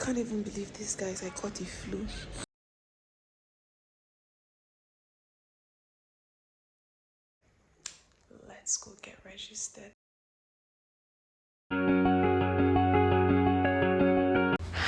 can't even believe this, guys. I caught a flu. Let's go get registered.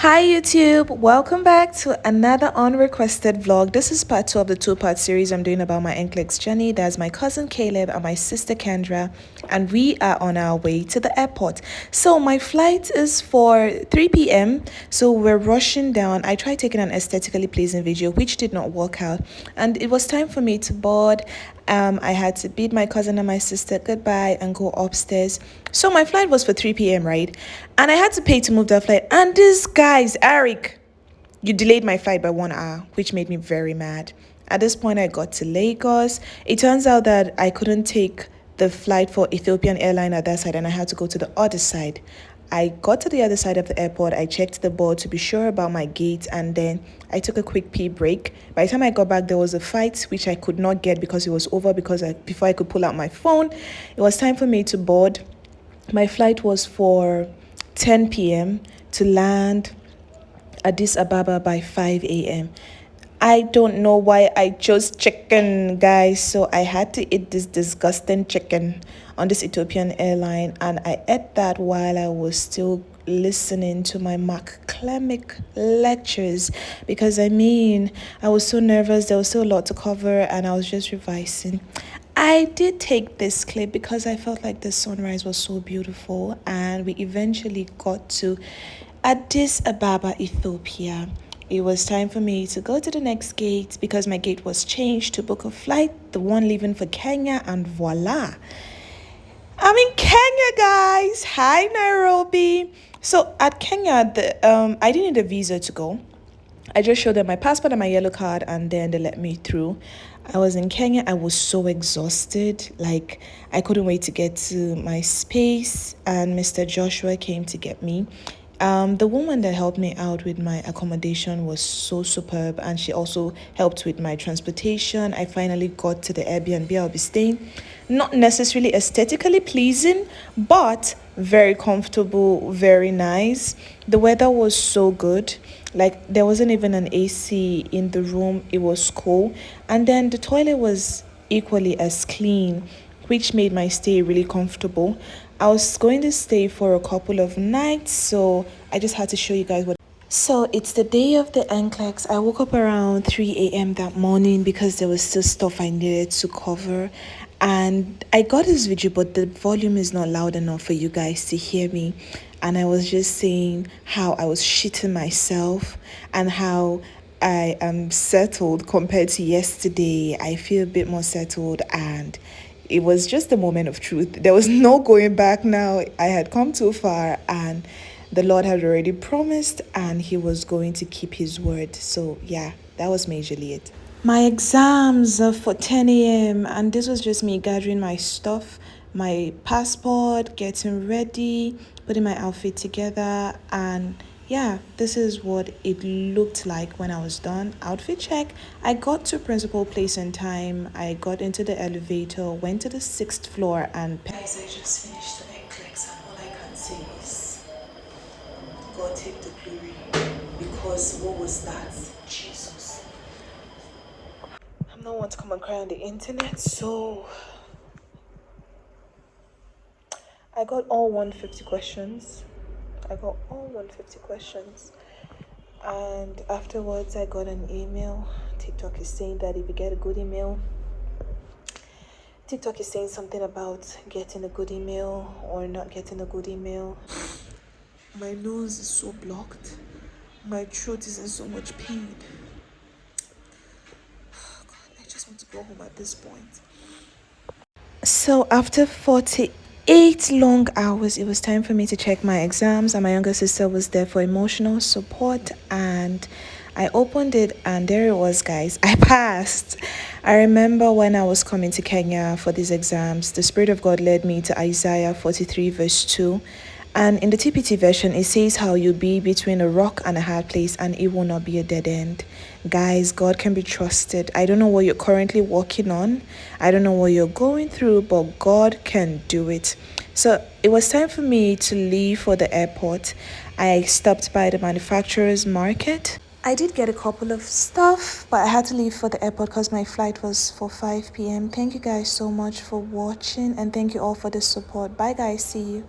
Hi YouTube, welcome back to another unrequested vlog. This is part 2 of the 2-part series I'm doing about my NCLEX journey. That's my cousin Caleb and my sister Kendra, and we are on our way to the airport. So my flight is for 3 p.m. so we're rushing down. I tried taking an aesthetically pleasing video which did not work out, and it was time for me to board. I had to bid my cousin and my sister goodbye and go upstairs. So my flight was for 3 p.m, right? And I had to pay to move that flight. And this guy's Eric, you delayed my flight by 1 hour, which made me very mad. At this point, I got to Lagos. It turns out that I couldn't take the flight for Ethiopian airline at that side, and I had to go to the other side. I got to the other side of the airport. I checked the board to be sure about my gate, and then I took a quick pee break. By the time I got back, there was a fight which I could not get because it was over, before I could pull out my phone. It was time for me to board. My flight was for 10 p.m. to land Addis Ababa by 5 a.m. I don't know why I chose chicken, guys. So I had to eat this disgusting chicken on this Ethiopian airline, and I ate that while I was still listening to my academic lectures, because I was so nervous. There was still a lot to cover and I was just revising. I did take this clip because I felt like the sunrise was so beautiful, and we eventually got to Addis Ababa, Ethiopia. It was time for me to go to the next gate because my gate was changed to book a flight, the one leaving for Kenya, and voila, I'm in Kenya, guys. Hi, Nairobi. So at Kenya, I didn't need a visa to go. I just showed them my passport and my yellow card, and then they let me through. I was in Kenya. I was so exhausted. Like, I couldn't wait to get to my space, and Mr. Joshua came to get me. The woman that helped me out with my accommodation was so superb, and she also helped with my transportation. I finally got to the Airbnb I'll be staying. Not necessarily aesthetically pleasing, but very comfortable, very nice. The weather was so good. Like, there wasn't even an AC in the room. It was cool. And then the toilet was equally as clean, which made my stay really comfortable. I was going to stay for a couple of nights, so I just had to show you guys what. So it's the day of the NCLEX. I woke up around 3 a.m. that morning because there was still stuff I needed to cover. And I got this video, but the volume is not loud enough for you guys to hear me. And I was just saying how I was shitting myself and how I am settled compared to yesterday. I feel a bit more settled, and it was just a moment of truth. There was no going back now. I had come too far, and the Lord had already promised, and he was going to keep his word. So yeah, that was majorly it. My exams are for 10 a.m. and this was just me gathering my stuff, my passport, getting ready, putting my outfit together, and yeah, this is what it looked like when I was done. Outfit check. I got to principal place in time. I got into the elevator, went to the 6th floor, and guys, I just finished the NCLEX, and all I can say is God take the glory, because what was that? Jesus. I'm not one to come and cry on the internet, so I got all 150 questions. And afterwards, I got an email. TikTok is saying that if you get a good email, TikTok is saying something about getting a good email or not getting a good email. My nose is so blocked. My throat is in so much pain. Oh God, I just want to go home at this point. So after 48 long hours, it was time for me to check my exams, and my younger sister was there for emotional support, and I opened it, and there it was, guys. I passed. I remember when I was coming to Kenya for these exams, the Spirit of God led me to Isaiah 43 verse 2. And in the TPT version, it says how you'll be between a rock and a hard place, and it will not be a dead end. Guys, God can be trusted. I don't know what you're currently working on. I don't know what you're going through, but God can do it. So it was time for me to leave for the airport. I stopped by the manufacturer's market. I did get a couple of stuff, but I had to leave for the airport because my flight was for 5 p.m. Thank you guys so much for watching, and thank you all for the support. Bye guys, see you.